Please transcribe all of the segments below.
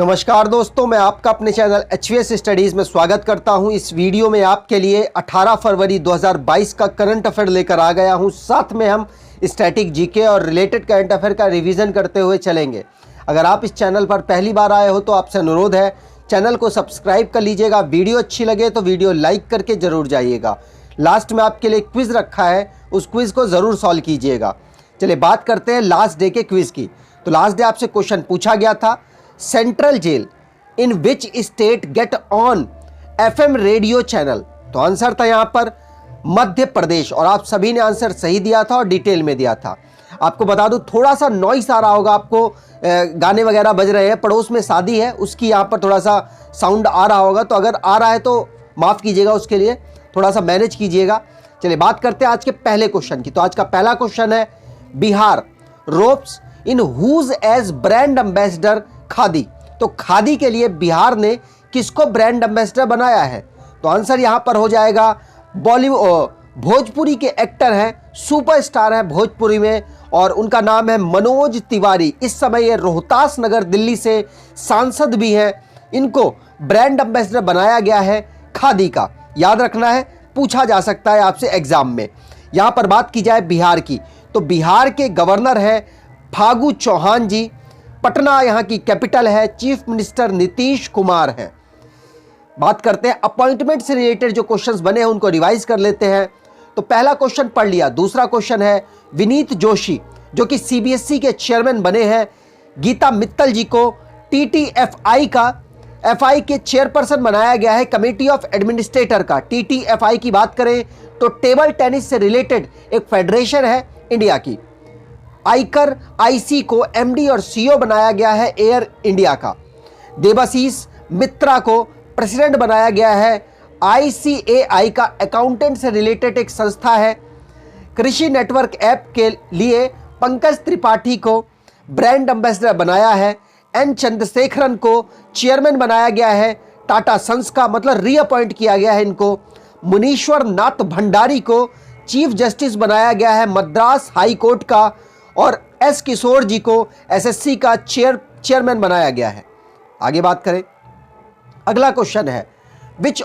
नमस्कार दोस्तों, मैं आपका अपने चैनल HVS स्टडीज़ में स्वागत करता हूं। इस वीडियो में आपके लिए 18 फरवरी 2022 का करंट अफेयर लेकर आ गया हूं। साथ में हम स्टैटिक जीके और रिलेटेड करंट अफेयर का रिवीजन करते हुए चलेंगे। अगर आप इस चैनल पर पहली बार आए हो तो आपसे अनुरोध है, चैनल को सब्सक्राइब कर लीजिएगा। वीडियो अच्छी लगे तो वीडियो लाइक करके ज़रूर जाइएगा। लास्ट में आपके लिए क्विज़ रखा है, उस क्विज़ को ज़रूर सॉल्व कीजिएगा। चलिए बात करते हैं लास्ट डे के क्विज़ की। तो लास्ट डे आपसे क्वेश्चन पूछा गया था, central jail in which state get on FM radio channel. तो आंसर था यहां पर मध्य प्रदेश, और आप सभी ने आंसर सही दिया था और डिटेल में दिया था। आपको बता दूं, थोड़ा सा नॉइस आ रहा होगा, आपको गाने वगैरह बज रहे हैं, पड़ोस में शादी है, उसकी यहां पर थोड़ा सा साउंड आ रहा होगा। तो अगर आ रहा है तो माफ़ कीजिएगा, उसके लिए थोड़ा सा मैनेज कीजिएगा। चलिए बात करते हैं आज के पहले क्वेश्चन की। तो आज का पहला क्वेश्चन है, Bihar ropes in whose as brand ambassador Khadi. तो खादी के लिए बिहार ने किसको ब्रांड एम्बेसडर बनाया है? तो आंसर यहां पर हो जाएगा बॉलीवुड भोजपुरी के एक्टर हैं, सुपरस्टार हैं भोजपुरी में, और उनका नाम है मनोज तिवारी। इस समय ये रोहतास नगर दिल्ली से सांसद भी हैं। इनको ब्रांड एम्बेसडर बनाया गया है खादी का। याद रखना है, पूछा जा सकता है आपसे एग्जाम में। यहां पर बात की जाए बिहार की, तो बिहार के गवर्नर हैं फागू चौहान जी। पटना यहाँ की कैपिटल है। चीफ मिनिस्टर नीतीश कुमार हैं। बात करते हैं अपॉइंटमेंट से रिलेटेड जो क्वेश्चंस बने हैं उनको रिवाइज कर लेते हैं। तो पहला क्वेश्चन पढ़ लिया। दूसरा क्वेश्चन है, विनीत जोशी जो कि CBSE के चेयरमैन बने हैं, गीता मित्तल जी को TTFI के चेयरपर्सन बनाया गया है, कमेटी ऑफ एडमिनिस्ट्रेटर का। TTFI की बात करें तो टेबल टेनिस से रिलेटेड एक फेडरेशन है इंडिया की। आयकर IC को MD और CEO बनाया गया है एयर इंडिया का। देवाशीष मित्रा को प्रेसिडेंट बनाया गया है ICAI का, अकाउंटेंट से रिलेटेड एक संस्था है। कृषि नेटवर्क ऐप के लिए पंकज त्रिपाठी को ब्रांड एम्बेसडर बनाया है। N चंद्रशेखरन को चेयरमैन बनाया गया है टाटा सन्स का, मतलब रीअपॉइंट किया गया है इनको। मुनीश्वर नाथ भंडारी को चीफ जस्टिस बनाया गया है मद्रास हाई कोर्ट का, और S किशोर जी को SSC का चेयरमैन बनाया गया है। आगे बात करें, अगला क्वेश्चन है, विच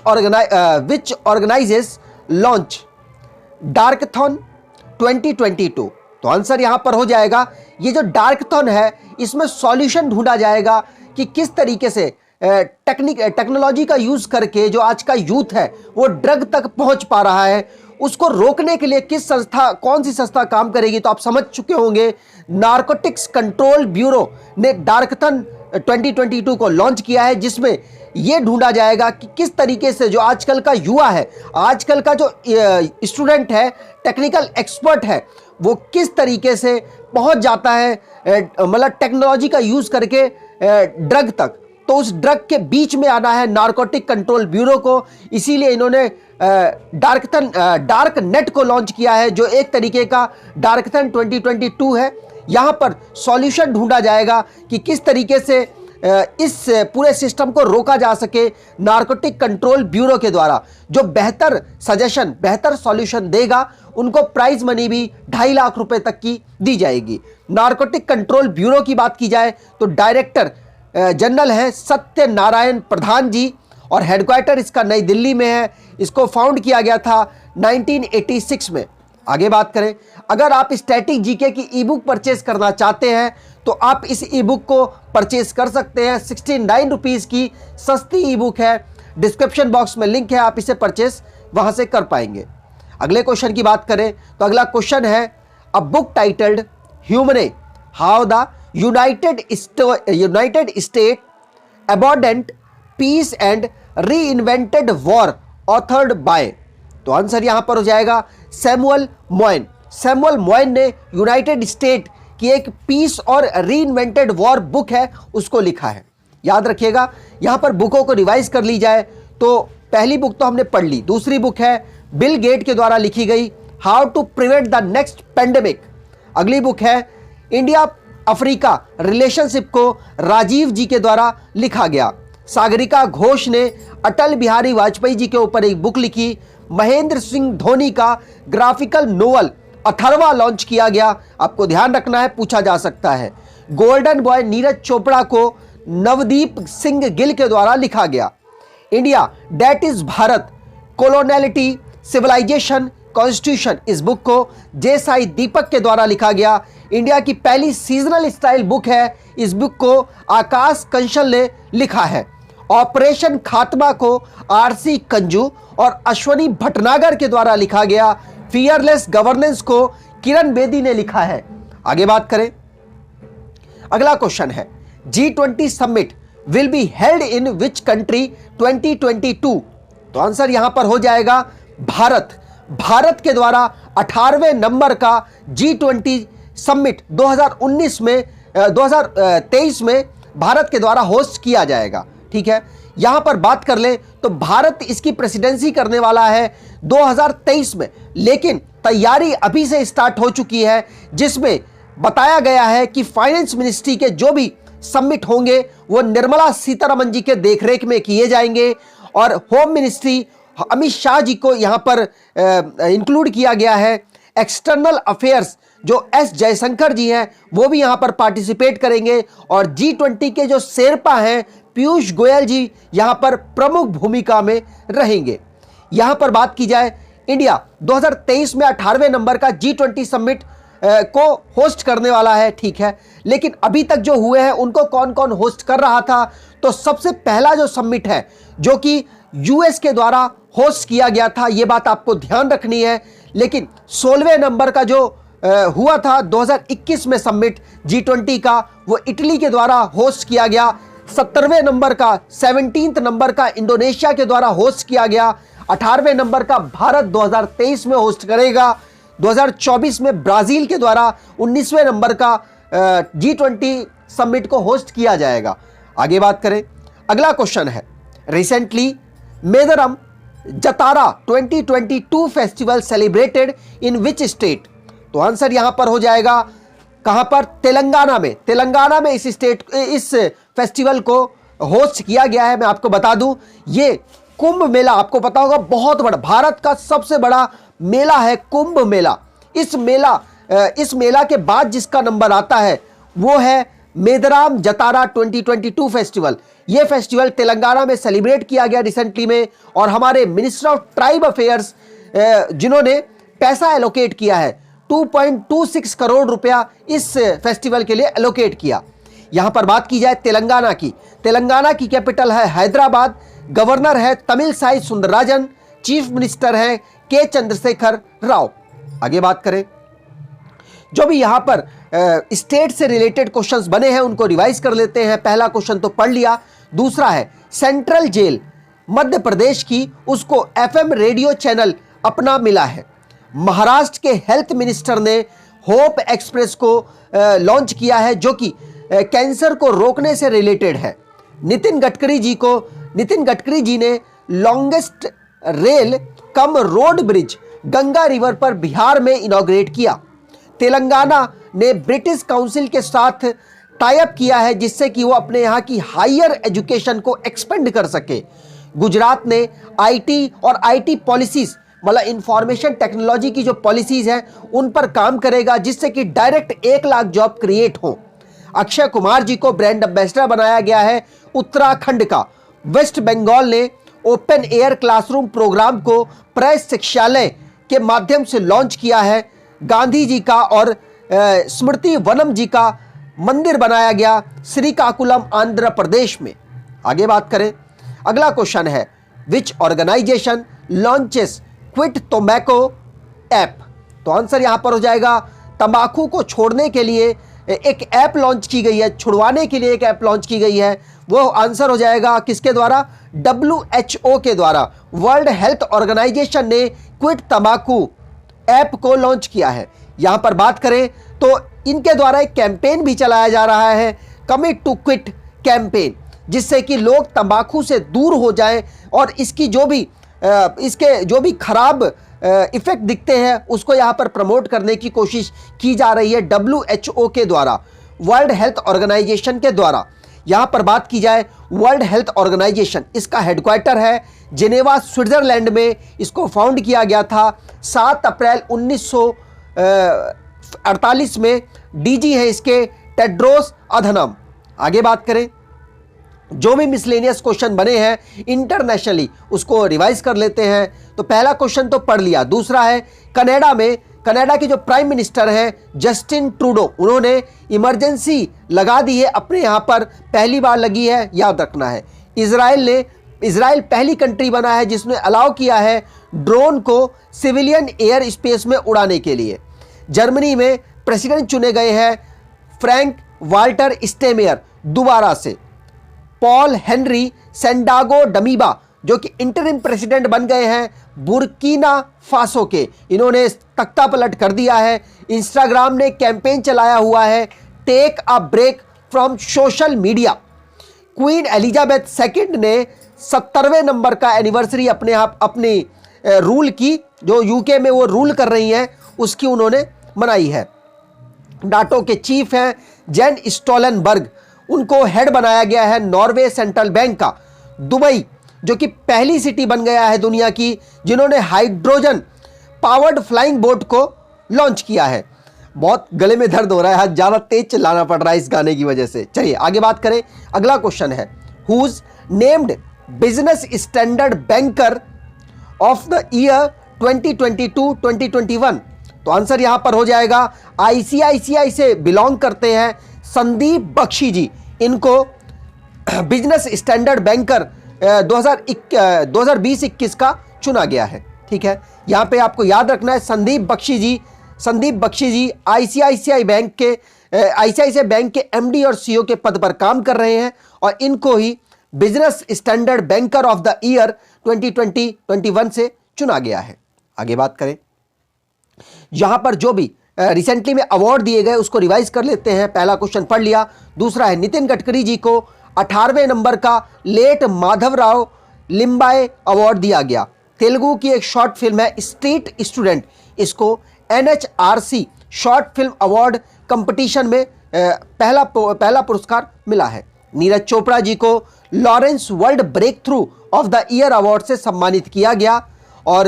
ऑर्गेनाइजेस लॉन्च डार्कथॉन 2022। तो आंसर यहां पर हो जाएगा, ये जो डार्कथॉन है इसमें सॉल्यूशन ढूंढा जाएगा कि किस तरीके से टेक्नोलॉजी का यूज करके जो आज का यूथ है वो ड्रग तक पहुंच पा रहा है, उसको रोकने के लिए कौन सी संस्था काम करेगी। तो आप समझ चुके होंगे, नारकोटिक्स कंट्रोल ब्यूरो ने डार्कथन 2022 को लॉन्च किया है, जिसमें यह ढूंढा जाएगा कि किस तरीके से जो आजकल का युवा है, आजकल का जो स्टूडेंट है, टेक्निकल एक्सपर्ट है, वो किस तरीके से पहुंच जाता है मतलब टेक्नोलॉजी का यूज करके ड्रग तक। तो उस ड्रग के बीच में आना है नारकोटिक कंट्रोल ब्यूरो को, इसीलिए इन्होंने डार्क नेट को लॉन्च किया है, जो एक तरीके का डार्कथन 2022 है। यहां पर सॉल्यूशन ढूंढा जाएगा कि किस तरीके से इस पूरे सिस्टम को रोका जा सके नारकोटिक कंट्रोल ब्यूरो के द्वारा। जो बेहतर सजेशन, बेहतर सॉल्यूशन देगा, उनको प्राइज मनी भी 2.5 लाख रुपए तक की दी जाएगी। नारकोटिक कंट्रोल ब्यूरो की बात की जाए तो डायरेक्टर जनरल है सत्यनारायण प्रधान जी, और हेडक्वार्टर इसका नई दिल्ली में है। इसको फाउंड किया गया था 1986 में। आगे बात करें, अगर आप स्टैटिक जीके की ई-बुक परचेज करना चाहते हैं तो आप इस ई-बुक को परचेज कर सकते हैं। 69 रुपीज़ की सस्ती ई-बुक है। डिस्क्रिप्शन बॉक्स में लिंक है, आप इसे परचेज वहां से कर पाएंगे। अगले क्वेश्चन की बात करें तो अगला क्वेश्चन है, a book titled humane how the United State abandoned peace and reinvented war authored by. तो आंसर यहां पर हो जाएगा सैमुअल मोइन। सैमुअल मोइन ने यूनाइटेड स्टेट की एक पीस और री इन्वेंटेड वॉर बुक है, उसको लिखा है। याद रखिएगा, यहां पर बुकों को रिवाइज कर ली जाए तो पहली बुक तो हमने पढ़ ली। दूसरी बुक है बिल गेट के द्वारा लिखी गई, how to prevent the next pandemic. अगली बुक है इंडिया अफ्रीका रिलेशनशिप को राजीव जी के द्वारा लिखा गया। सागरिका घोष ने अटल बिहारी वाजपेयी जी के ऊपर एक बुक लिखी। महेंद्र सिंह धोनी का ग्राफिकल नोवेल अथर्वा लॉन्च किया गया। आपको ध्यान रखना है, पूछा जा सकता है। गोल्डन बॉय नीरज चोपड़ा को नवदीप सिंह गिल के द्वारा लिखा गया। India that is Bharat, coloniality, civilization, constitution, इस बुक को जे साई दीपक के द्वारा लिखा गया। इंडिया की पहली सीजनल स्टाइल बुक है, इस बुक को आकाश कंशल ने लिखा है। ऑपरेशन खात्मा को आरसी कंजू और अश्वनी भटनागर के द्वारा लिखा गया। फियरलेस गवर्नेंस को किरण बेदी ने लिखा है। आगे बात करें, अगला क्वेश्चन है G20 summit will be held in which country 2022? तो आंसर यहां पर हो जाएगा भारत। भारत के द्वारा 18वें नंबर का G20 समिट 2023 में भारत के द्वारा होस्ट किया जाएगा। ठीक है, यहां पर बात कर ले तो भारत इसकी प्रेसिडेंसी करने वाला है 2023 में, लेकिन तैयारी अभी से स्टार्ट हो चुकी है, जिसमें बताया गया है कि फाइनेंस मिनिस्ट्री के जो भी समिट होंगे वो निर्मला सीतारमण जी के देखरेख में किए जाएंगे और होम मिनिस्ट्री अमित शाह जी को यहां पर इंक्लूड किया गया है। एक्सटर्नल अफेयर्स जो एस जयशंकर जी हैं वो भी यहां पर पार्टिसिपेट करेंगे और G20 के जो शेरपा हैं पीयूष गोयल जी यहां पर प्रमुख भूमिका में रहेंगे। यहां पर बात की जाए, इंडिया 2023 में 18वें नंबर का G20 समिट को होस्ट करने वाला है। ठीक है, लेकिन अभी तक जो हुए हैं उनको कौन कौन होस्ट कर रहा था? तो सबसे पहला जो समिट है जो कि यूएस के द्वारा होस्ट किया गया था, यह बात आपको ध्यान रखनी है। लेकिन 16वें नंबर का जो हुआ था 2021 में समिट G20 का, वो इटली के द्वारा होस्ट किया गया। 17वें नंबर का 17th नंबर का इंडोनेशिया के द्वारा होस्ट किया गया। 18वें नंबर का भारत 2023 में होस्ट करेगा। 2024 में ब्राजील के द्वारा 19वें नंबर का G20 समिट को होस्ट किया जाएगा। आगे बात करें, अगला क्वेश्चन है recently Medaram Jatara 2022 festival celebrated in which state? तो आंसर यहां पर हो जाएगा कहां पर? तेलंगाना में। तेलंगाना में इस फेस्टिवल को होस्ट किया गया है। मैं आपको बता दूं, ये कुंभ मेला आपको पता होगा बहुत बड़ा, भारत का सबसे बड़ा मेला है कुंभ मेला। इस मेला के बाद जिसका नंबर आता है वो है मेदराम जतारा 2022 फेस्टिवल। ये फेस्टिवल तेलंगाना में सेलिब्रेट किया गया रिसेंटली में, और हमारे मिनिस्टर ऑफ ट्राइब अफेयर्स जिन्होंने पैसा एलोकेट किया है 2.26 करोड़ रुपया इस फेस्टिवल के लिए एलोकेट किया। यहां पर बात की जाए तेलंगाना की, तेलंगाना की कैपिटल है हैदराबाद, गवर्नर है तमिलसाई सुंदरराजन, चीफ मिनिस्टर है के चंद्रशेखर राव। आगे बात करें, जो भी यहां पर स्टेट से रिलेटेड क्वेश्चंस बने हैं उनको रिवाइज कर लेते हैं। पहला क्वेश्चन तो पढ़ लिया। दूसरा है सेंट्रल जेल मध्य प्रदेश की, उसको एफएम रेडियो चैनल अपना मिला है। महाराष्ट्र के हेल्थ मिनिस्टर ने होप एक्सप्रेस को लॉन्च किया है जो कि कैंसर को रोकने से रिलेटेड है। नितिन गडकरी जी ने longest rail cum road bridge Ganga river पर बिहार में इनॉग्रेट किया। तेलंगाना ने ब्रिटिश काउंसिल के साथ टाई अप किया है जिससे कि वो अपने यहाँ की हायर एजुकेशन को एक्सपेंड कर सके। गुजरात ने आईटी और आईटी पॉलिसीज मतलब इंफॉर्मेशन टेक्नोलॉजी की जो पॉलिसीज हैं उन पर काम करेगा जिससे कि डायरेक्ट 1 लाख जॉब क्रिएट हो। अक्षय कुमार जी को ब्रांड एम्बेसडर बनाया गया है उत्तराखंड का। वेस्ट बंगाल ने ओपन एयर क्लासरूम प्रोग्राम को प्रेस शिक्षालय के माध्यम से लॉन्च किया है। गांधी जी का और स्मृति वनम जी का मंदिर बनाया गया श्रीकाकुलम आंध्र प्रदेश में। आगे बात करें, अगला क्वेश्चन है which organization launches quit tobacco app? तो आंसर यहां पर हो जाएगा तंबाकू को छोड़ने के लिए एक ऐप लॉन्च की गई है, छुड़वाने के लिए एक ऐप लॉन्च की गई है। वो आंसर हो जाएगा किसके द्वारा? WHO के द्वारा। वर्ल्ड हेल्थ ऑर्गेनाइजेशन ने क्विट तंबाकू ऐप को लॉन्च किया है। यहां पर बात करें तो इनके द्वारा एक कैंपेन भी चलाया जा रहा है, कमिट टू क्विट कैंपेन, जिससे कि लोग तंबाकू से दूर हो जाएं और इसके जो भी खराब इफेक्ट दिखते हैं उसको यहां पर प्रमोट करने की कोशिश की जा रही है WHO के द्वारा, वर्ल्ड हेल्थ ऑर्गेनाइजेशन के द्वारा। यहां पर बात की जाए वर्ल्ड हेल्थ ऑर्गेनाइजेशन, इसका हेडक्वार्टर है जिनेवा स्विट्जरलैंड में। इसको फाउंड किया गया था 7 अप्रैल 1948 में। डीजी है इसके टेड्रोस अधनम। आगे बात करें, जो भी मिसलेनियस क्वेश्चन बने हैं इंटरनेशनली उसको रिवाइज कर लेते हैं। तो पहला क्वेश्चन तो पढ़ लिया। दूसरा है कनाडा के जो प्राइम मिनिस्टर हैं जस्टिन ट्रूडो, उन्होंने इमरजेंसी लगा दी है, अपने यहां पर पहली बार लगी है, याद रखना है। इजराइल पहली कंट्री बना है जिसने अलाउ किया है ड्रोन को सिविलियन एयर स्पेस में उड़ाने के लिए। जर्मनी में प्रेसिडेंट चुने गए हैं फ्रैंक वाल्टर स्टेमेयर दोबारा से। पॉल हेनरी सेंडागो डमीबा जो कि इंटरिम प्रेसिडेंट बन गए हैं बुर्किना फासो के, इन्होंने तख्ता पलट कर दिया है। इंस्टाग्राम ने कैंपेन चलाया हुआ है take a break from social media. Queen Elizabeth second ने 70वें नंबर का एनिवर्सरी अपनी रूल की, जो यूके में वो रूल कर रही हैं, उसकी उन्होंने मनाई है। नाटो के चीफ हैं जेन स्टोलनबर्ग, उनको हेड बनाया गया है नॉर्वे सेंट्रल बैंक का। दुबई जो कि पहली सिटी बन गया है दुनिया की जिन्होंने हाइड्रोजन पावर्ड फ्लाइंग बोट को लॉन्च किया है। बहुत गले में दर्द हो रहा है, ज़्यादा तेज चिल्लाना पड़ रहा है इस गाने की वजह से। चलिए आगे बात करें। अगला क्वेश्चन है who's named business standard banker of the year 2022-2021। तो आंसर यहां पर हो जाएगा आईसीआईसीआई से बिलोंग करते हैं संदीप बख्शी जी, इनको बिजनेस स्टैंडर्ड बैंकर 2020-21 का चुना गया है। ठीक है, यहां पे आपको याद रखना है संदीप बख्शी जी आईसीआईसीआई बैंक के एमडी और सीईओ के पद पर काम कर रहे हैं और इनको ही Business standard banker of the year 2020-21 से चुना गया है। आगे बात करें, यहां पर जो भी रिसेंटली में अवार्ड दिए गए उसको रिवाइज कर लेते हैं। पहला क्वेश्चन पढ़ लिया। दूसरा है नितिन गडकरी जी को 18वें नंबर का लेट माधवराव लिम्बाई अवार्ड दिया गया। तेलुगु की एक शॉर्ट फिल्म है स्ट्रीट स्टूडेंट, इसको NHRC short film award competition में पहला पुरस्कार मिला है। नीरज चोपड़ा जी को Lawrence world breakthrough of the year award से सम्मानित किया गया। और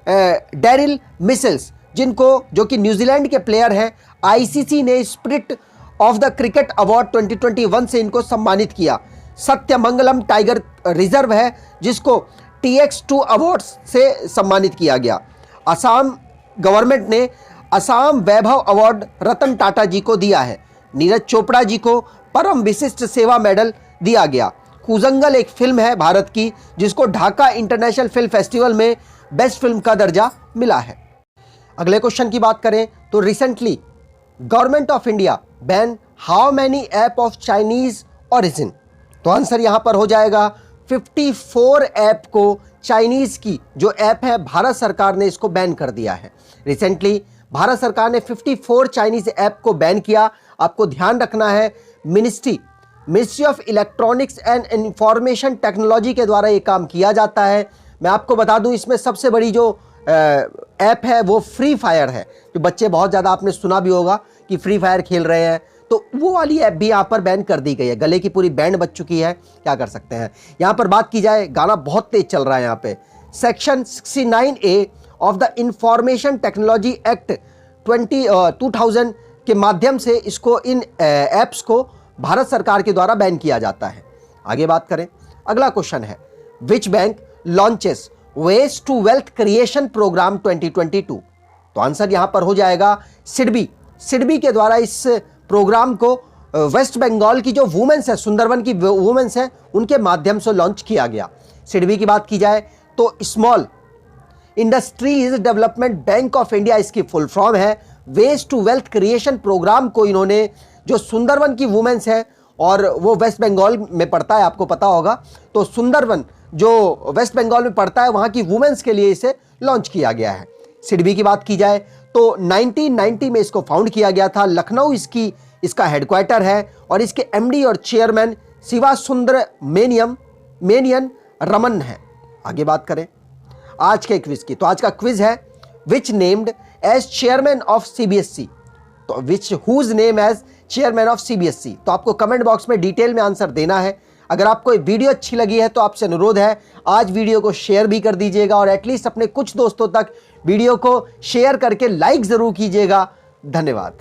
डैरिल मिचेल्स जो कि न्यूजीलैंड के प्लेयर हैं, आईसीसी ने spirit of the cricket award 2021 से इनको सम्मानित किया। सत्यमंगलम टाइगर रिजर्व है जिसको TX2 अवार्ड्स से सम्मानित किया गया। असम गवर्नमेंट ने असम वैभव अवार्ड रतन टाटा जी को दिया है। नीरज चोपड़ा जी को परम विशिष्ट सेवा मेडल दिया गया। कुजंगल एक फिल्म है भारत की जिसको ढाका इंटरनेशनल फिल्म फेस्टिवल में बेस्ट फिल्म का दर्जा मिला है। अगले क्वेश्चन की बात करें तो recently government of India ban how many app of Chinese origin. तो आंसर यहां पर हो जाएगा 54 ऐप को चाइनीज की जो ऐप है भारत सरकार ने इसको बैन कर दिया है। रिसेंटली भारत सरकार ने 54 चाइनीज ऐप को बैन किया। आपको ध्यान रखना है ministry of electronics and information technology के द्वारा ये काम किया जाता है। मैं आपको बता दूं इसमें सबसे बड़ी जो ऐप है वो फ्री फायर है, जो बच्चे बहुत ज़्यादा आपने सुना भी होगा कि फ्री फायर खेल रहे हैं, तो वो वाली ऐप भी यहाँ पर बैन कर दी गई है। गले की पूरी बैंड बज चुकी है, क्या कर सकते हैं। यहाँ पर बात की जाए, गाना बहुत तेज चल रहा है यहाँ पे। Section 69A of the information technology act 2000 के माध्यम से इसको इन ऐप्स को भारत सरकार के द्वारा बैन किया जाता है। आगे बात करें, अगला क्वेश्चन है which bank launches ways to wealth creation program 2022। तो आंसर यहां पर हो जाएगा सिडबी के द्वारा इस प्रोग्राम को वेस्ट बंगाल की जो वुमेन्स है, सुंदरवन की वुमेन्स है, उनके माध्यम से लॉन्च किया गया। सिडबी की बात की जाए तो small industries development bank of India इसकी फुल फॉर्म है। Ways to wealth creation program को इन्होंने, जो सुंदरवन की वुमेन्स है और वो वेस्ट बंगाल में पड़ता है, आपको पता होगा, तो सुंदरवन जो वेस्ट बंगाल में पड़ता है वहां की वुमेन्स के लिए इसे लॉन्च किया गया है। सिडबी की बात की जाए तो 1990 में इसको फाउंड किया गया था। लखनऊ इसका हेडक्वार्टर है और इसके एमडी और चेयरमैन शिवा सुंदर मेनियन रमन है। आगे बात करें आज के क्विज की, तो आज का क्विज है which named as chairman of CBSE. तो which whose name as chairman of CBSE. तो आपको कमेंट बॉक्स में डिटेल में आंसर देना है। अगर आपको वीडियो अच्छी लगी है तो आपसे अनुरोध है आज वीडियो को शेयर भी कर दीजिएगा और एटलीस्ट अपने कुछ दोस्तों तक वीडियो को शेयर करके लाइक जरूर कीजिएगा। धन्यवाद।